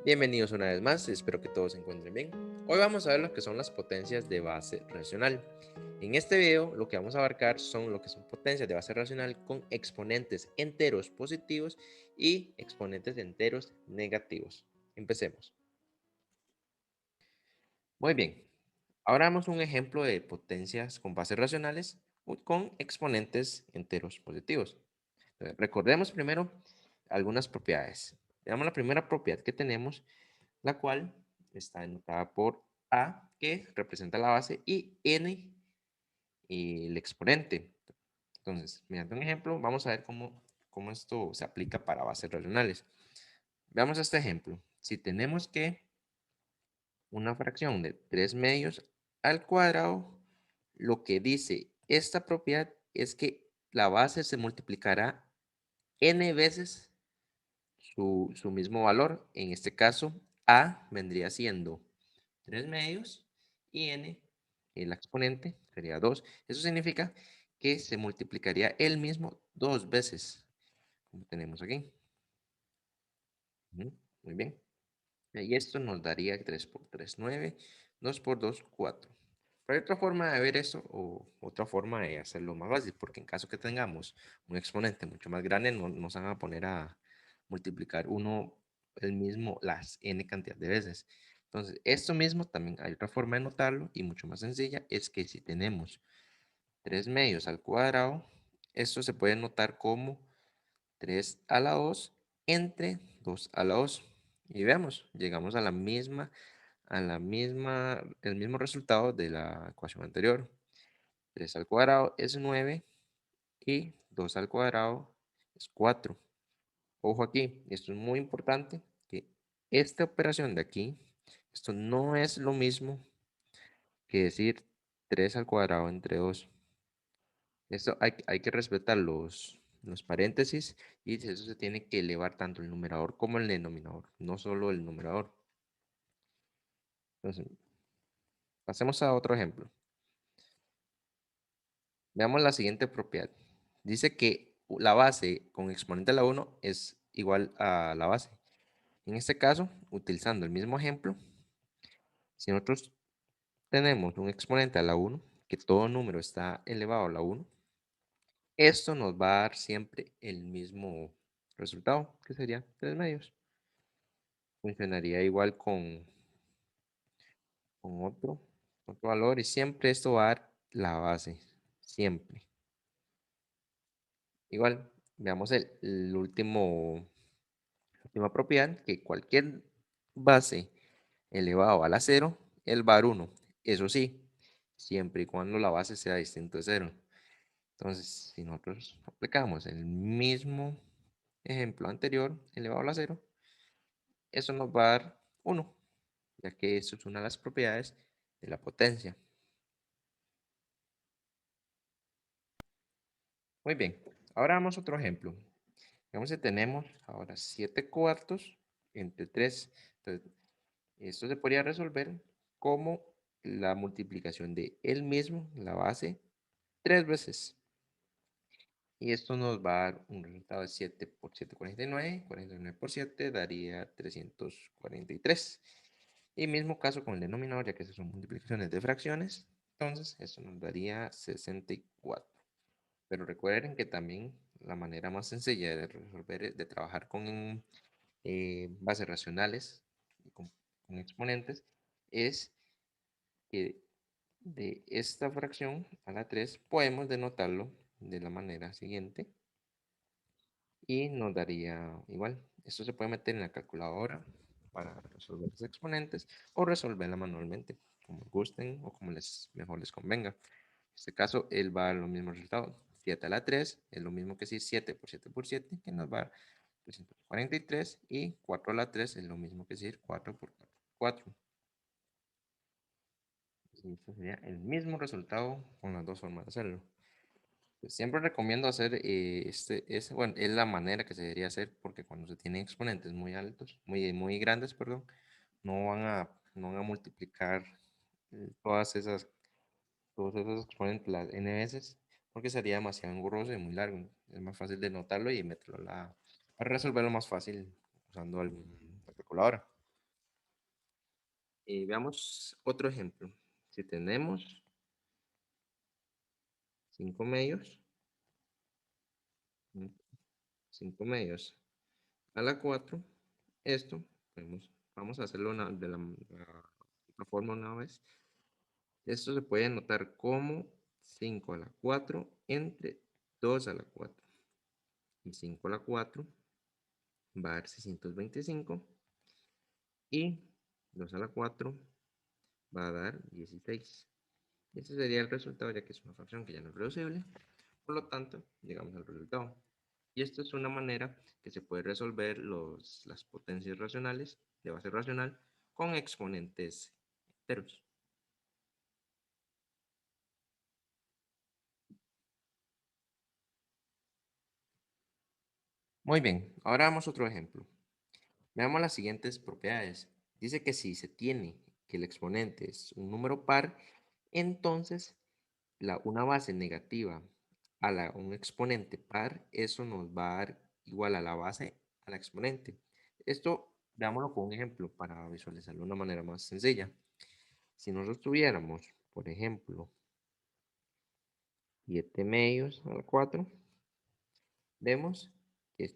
Bienvenidos una vez más, espero que todos se encuentren bien. Hoy vamos a ver lo que son las potencias de base racional. En este video lo que vamos a abarcar son lo que son potencias de base racional con exponentes enteros positivos y exponentes enteros negativos. Empecemos. Muy bien, ahora damos un ejemplo de potencias con bases racionales con exponentes enteros positivos. Recordemos primero algunas propiedades. Veamos la primera propiedad que tenemos, la cual está denotada por A, que representa la base, y N, y el exponente. Entonces, mediante un ejemplo, vamos a ver cómo esto se aplica para bases racionales. Veamos este ejemplo. Si tenemos que una fracción de 3 medios al cuadrado, lo que dice esta propiedad es que la base se multiplicará n veces su mismo valor. En este caso, A vendría siendo 3 medios y n, el exponente, sería 2. Eso significa que se multiplicaría el mismo 2 veces, como tenemos aquí. Muy bien. Y esto nos daría 3 por 3, 9, 2 por 2, 4. Pero hay otra forma de ver eso o otra forma de hacerlo más fácil, porque en caso que tengamos un exponente mucho más grande, no nos van a poner a multiplicar uno el mismo las n cantidad de veces. Entonces, esto mismo también hay otra forma de notarlo y mucho más sencilla, es que si tenemos 3 medios al cuadrado, esto se puede notar como 3 a la 2 entre 2 a la 2. Y veamos, llegamos el mismo resultado de la ecuación anterior. 3 al cuadrado es 9 y 2 al cuadrado es 4. Ojo aquí, esto es muy importante, que esta operación de aquí, esto no es lo mismo que decir 3 al cuadrado entre 2. Esto hay que respetar los paréntesis y eso se tiene que elevar tanto el numerador como el denominador, no solo el numerador. Entonces, pasemos a otro ejemplo. Veamos la siguiente propiedad. Dice que la base con exponente a la 1 es igual a la base. En este caso, utilizando el mismo ejemplo, si nosotros tenemos un exponente a la 1, que todo número está elevado a la 1, esto nos va a dar siempre el mismo resultado, que sería 3 medios. Funcionaría igual con otro valor y siempre esto va a dar la base, siempre. Igual, veamos el última propiedad, que cualquier base elevado a la 0, él va a dar 1. Eso sí, siempre y cuando la base sea distinto de 0. Entonces, si nosotros aplicamos el mismo ejemplo anterior, elevado a la 0, eso nos va a dar 1, ya que eso es una de las propiedades de la potencia. Muy bien, ahora vamos a otro ejemplo. Digamos que tenemos ahora 7 cuartos entre 3. Entonces, esto se podría resolver como la multiplicación de el mismo, la base, 3 veces. Y esto nos va a dar un resultado de 7 por 7, 49. 49 por 7 daría 343. Y mismo caso con el denominador, ya que esas son multiplicaciones de fracciones. Entonces, esto nos daría 64. Pero recuerden que también la manera más sencilla de resolver, de trabajar con bases racionales, con exponentes, es que de esta fracción a la 3 podemos denotarlo de la manera siguiente y nos daría igual. Esto se puede meter en la calculadora para resolver los exponentes o resolverla manualmente, como gusten o como mejor les convenga. En este caso, él va a dar los mismos resultados. 7 a la 3 es lo mismo que si 7 por 7 por 7, que nos va a dar 343, y 4 a la 3 es lo mismo que decir 4 por 4 por 4. Y esto sería el mismo resultado con las dos formas de hacerlo. Pues siempre recomiendo hacer bueno, es la manera que se debería hacer, porque cuando se tienen exponentes muy altos, muy grandes, perdón, no van a multiplicar eh, todas esas, todos esos exponentes las n veces, porque sería demasiado engorroso y muy largo. Es más fácil de notarlo y meterlo para resolverlo más fácil usando alguna calculadora. Veamos otro ejemplo. Si tenemos 5 medios, 5 medios a la 4, esto, vamos a hacerlo de la forma una vez. Esto se puede anotar como 5 a la 4 entre 2 a la 4. Y 5 a la 4 va a dar 625. Y 2 a la 4 va a dar 16. Este sería el resultado, ya que es una fracción que ya no es reducible. Por lo tanto, llegamos al resultado. Y esto es una manera que se puede resolver las potencias racionales de base racional con exponentes enteros. Muy bien, ahora vamos a otro ejemplo. Veamos las siguientes propiedades. Dice que si se tiene que el exponente es un número par, entonces una base negativa a un exponente par, eso nos va a dar igual a la base a la exponente. Esto, veámoslo con un ejemplo para visualizarlo de una manera más sencilla. Si nosotros tuviéramos, por ejemplo, 7 medios a la 4, vemos que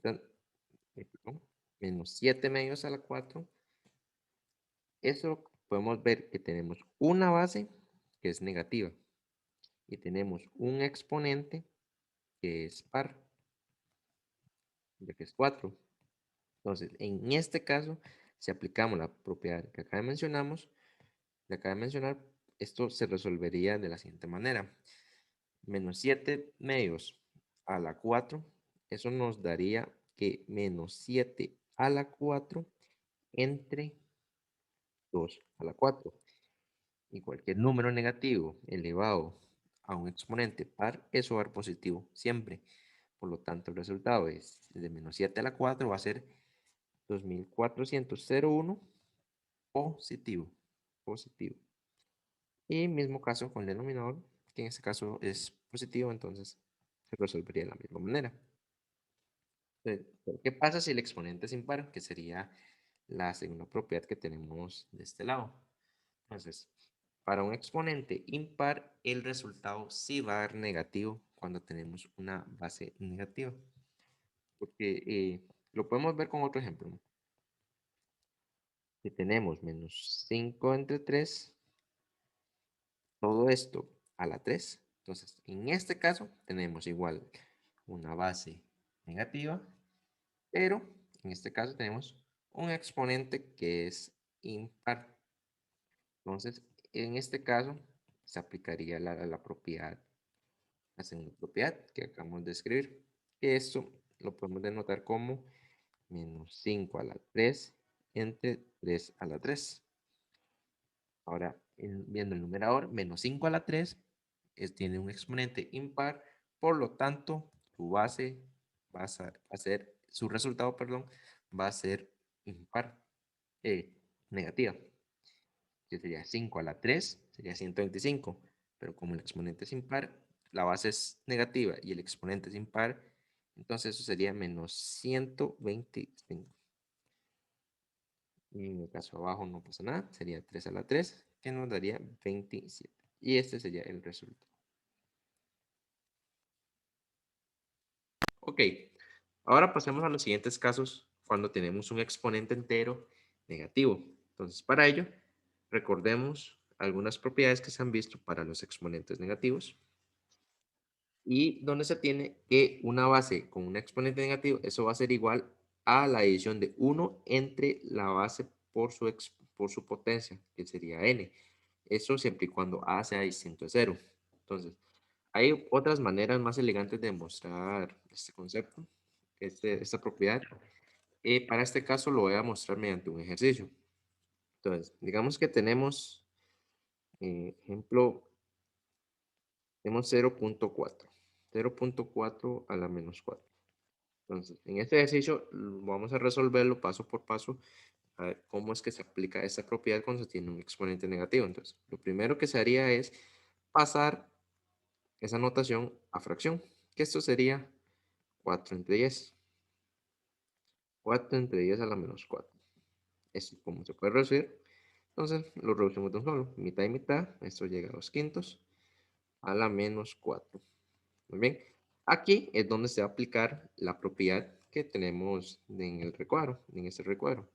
perdón, menos 7 medios a la 4, eso podemos ver que tenemos una base que es negativa y tenemos un exponente que es par, ya que es 4. Entonces, en este caso, si aplicamos la propiedad que acá mencionamos, esto se resolvería de la siguiente manera. Menos 7 medios a la 4, eso nos daría que menos 7 a la 4 entre 2 a la 4. Y cualquier número negativo elevado a un exponente par, eso va a dar positivo siempre. Por lo tanto, el resultado es de menos 7 a la 4 va a ser 2401 positivo. Positivo. Y mismo caso con el denominador, que en este caso es positivo, entonces se resolvería de la misma manera. ¿Qué pasa si el exponente es impar? Que sería la segunda propiedad que tenemos de este lado. Entonces, para un exponente impar, el resultado sí va a dar negativo cuando tenemos una base negativa. Porque lo podemos ver con otro ejemplo. Si tenemos menos 5 entre 3, todo esto a la 3. Entonces, en este caso tenemos igual una base negativa, pero en este caso tenemos un exponente que es impar. Entonces, en este caso se aplicaría la propiedad, la segunda propiedad que acabamos de escribir. Que esto lo podemos denotar como menos 5 a la 3 entre 3 a la 3. Ahora, viendo el numerador, menos 5 a la 3 tiene un exponente impar, por lo tanto, su base su resultado, perdón, va a ser impar, negativa, que sería 5 a la 3, sería 125, pero como el exponente es impar, la base es negativa y el exponente es impar, entonces eso sería menos 125. Y en el caso abajo no pasa nada, sería 3 a la 3, que nos daría 27. Y este sería el resultado. Ok, ahora pasemos a los siguientes casos cuando tenemos un exponente entero negativo. Entonces, para ello, recordemos algunas propiedades que se han visto para los exponentes negativos y donde se tiene que una base con un exponente negativo, eso va a ser igual a la adición de 1 entre la base por su potencia, que sería n. Eso siempre y cuando a sea distinto de 0. Entonces, hay otras maneras más elegantes de demostrar este concepto, esta propiedad. Para este caso lo voy a mostrar mediante un ejercicio. Entonces, digamos que tenemos, ejemplo, tenemos 0.4 a la menos 4. Entonces, en este ejercicio vamos a resolverlo paso por paso, a ver cómo es que se aplica esta propiedad cuando se tiene un exponente negativo. Entonces, lo primero que se haría es pasar esa notación a fracción, que esto sería 4 entre 10. 4 entre 10 a la menos 4. Esto, como se puede reducir, Entonces lo reducimos de un solo, mitad y mitad, esto llega a 2/5 a la menos 4. Muy bien, aquí es donde se va a aplicar la propiedad que tenemos en el recuadro, en este recuadro.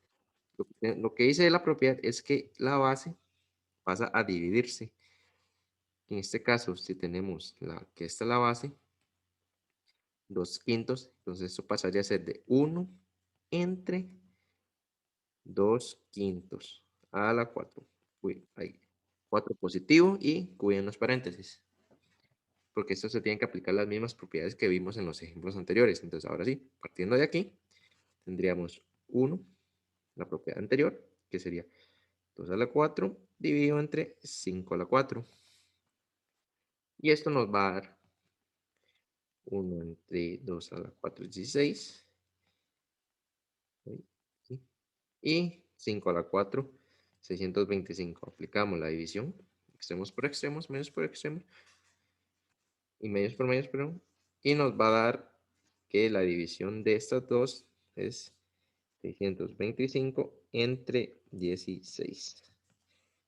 Lo que dice la propiedad es que la base pasa a dividirse. En este caso, si tenemos que esta es la base, 2/5, entonces esto pasaría a ser de 1 entre 2/5 a la 4. Uy, ahí. 4 positivo y cuiden los paréntesis, porque esto se tienen que aplicar las mismas propiedades que vimos en los ejemplos anteriores. Entonces, ahora sí, partiendo de aquí, tendríamos 1, la propiedad anterior, que sería 2 a la 4 dividido entre 5 a la 4. Y esto nos va a dar 1 entre 2 a la 4 es 16. Y 5 a la 4, 625. Aplicamos la división, extremos por extremos, medios por extremos, y medios por medios, perdón. Y nos va a dar que la división de estas dos es 625 entre 16.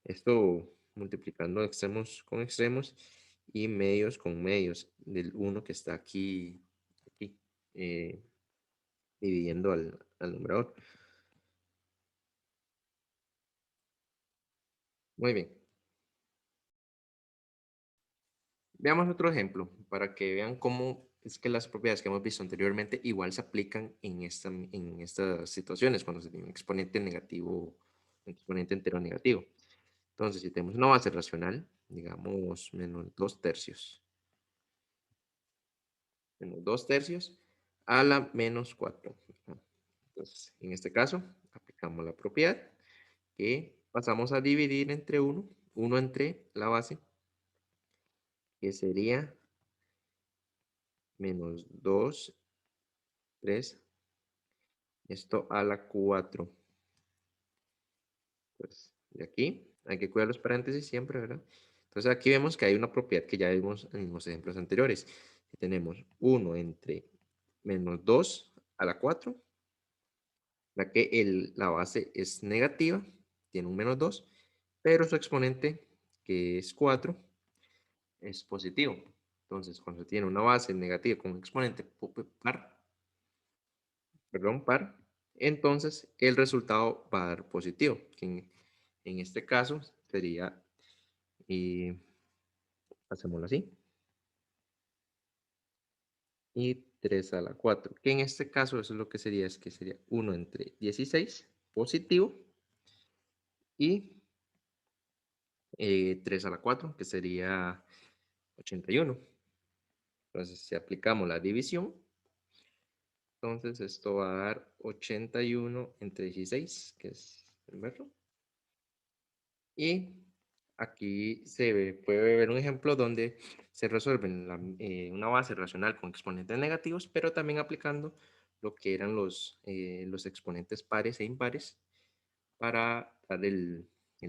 Esto multiplicando extremos con extremos y medios con medios del 1 que está aquí eh, dividiendo al numerador. Muy bien. Veamos otro ejemplo para que vean cómo es que las propiedades que hemos visto anteriormente igual se aplican en estas situaciones cuando se tiene un exponente negativo, un exponente entero negativo. Entonces, si tenemos una base racional, digamos menos 2 tercios a la menos 4. Entonces, en este caso, aplicamos la propiedad que pasamos a dividir entre 1 entre la base, que sería menos 2, 3, esto a la 4. Pues de aquí hay que cuidar los paréntesis siempre, ¿verdad? Entonces aquí vemos que hay una propiedad que ya vimos en los ejemplos anteriores. Que tenemos 1 entre menos 2 a la 4, ya que la base es negativa, tiene un menos 2, pero su exponente, que es 4, es positivo. Entonces, cuando se tiene una base negativa con un exponente par, entonces el resultado va a dar positivo, que en este caso sería, y hacémoslo así, y 3 a la 4, que en este caso eso es lo que sería, es que sería 1 entre 16 positivo y 3 a la 4, que sería 81. Entonces, si aplicamos la división, entonces esto va a dar 81 entre 16, que es el metro. Y aquí puede ver un ejemplo donde se resuelve una base racional con exponentes negativos, pero también aplicando lo que eran los exponentes pares e impares para dar el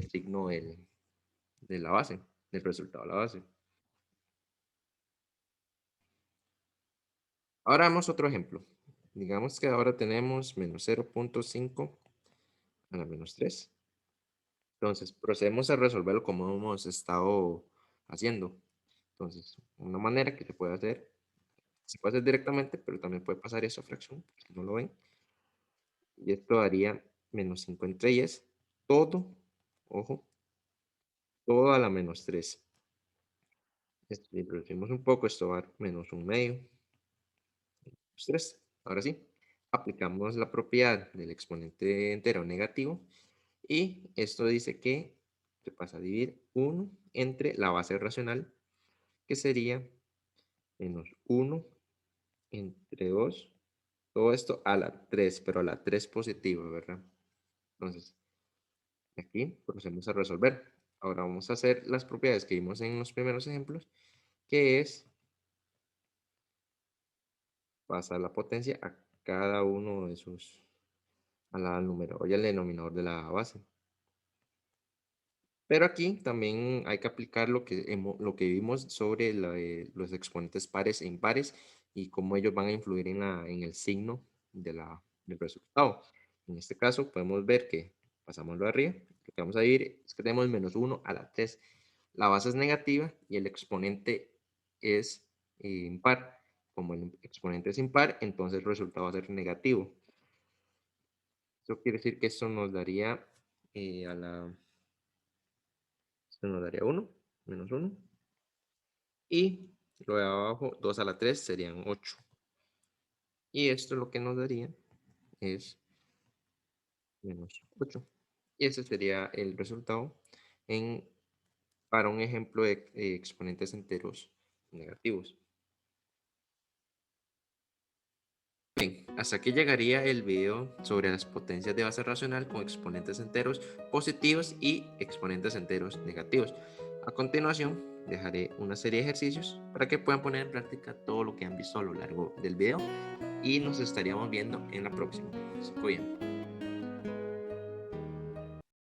signo de la base, del resultado de la base. Ahora vamos a otro ejemplo. Digamos que ahora tenemos menos 0.5 a la menos 3. Entonces, procedemos a resolverlo como hemos estado haciendo. Entonces, una manera que se puede hacer directamente, pero también puede pasar eso a fracción, si no lo ven. Y esto daría menos 5 entre 10, todo, ojo, todo a la menos 3. Si reducimos un poco, esto va a dar menos un medio, menos 3. Ahora sí, aplicamos la propiedad del exponente entero negativo y esto dice que se pasa a dividir 1 entre la base racional, que sería menos 1 entre 2, todo esto a la 3, pero a la 3 positiva, ¿verdad? Entonces, aquí procedemos a resolver. Ahora vamos a hacer las propiedades que vimos en los primeros ejemplos, que es pasar la potencia a cada uno de sus, al numerador y al denominador de la base. Pero aquí también hay que aplicar lo que vimos sobre los exponentes pares e impares y cómo ellos van a influir en el signo del resultado. En este caso podemos ver que pasamos lo de arriba, que vamos a dividir es que tenemos menos 1 a la 3. La base es negativa y el exponente es impar. Como el exponente es impar, entonces el resultado va a ser negativo. Eso quiere decir que esto nos daría esto nos daría 1, menos 1. Y lo de abajo, 2 a la 3 serían 8. Y esto lo que nos daría es menos 8. Y ese sería el resultado para un ejemplo de exponentes enteros negativos. Bien, hasta aquí llegaría el video sobre las potencias de base racional con exponentes enteros positivos y exponentes enteros negativos. A continuación, dejaré una serie de ejercicios para que puedan poner en práctica todo lo que han visto a lo largo del video y nos estaríamos viendo en la próxima. Se cuidan.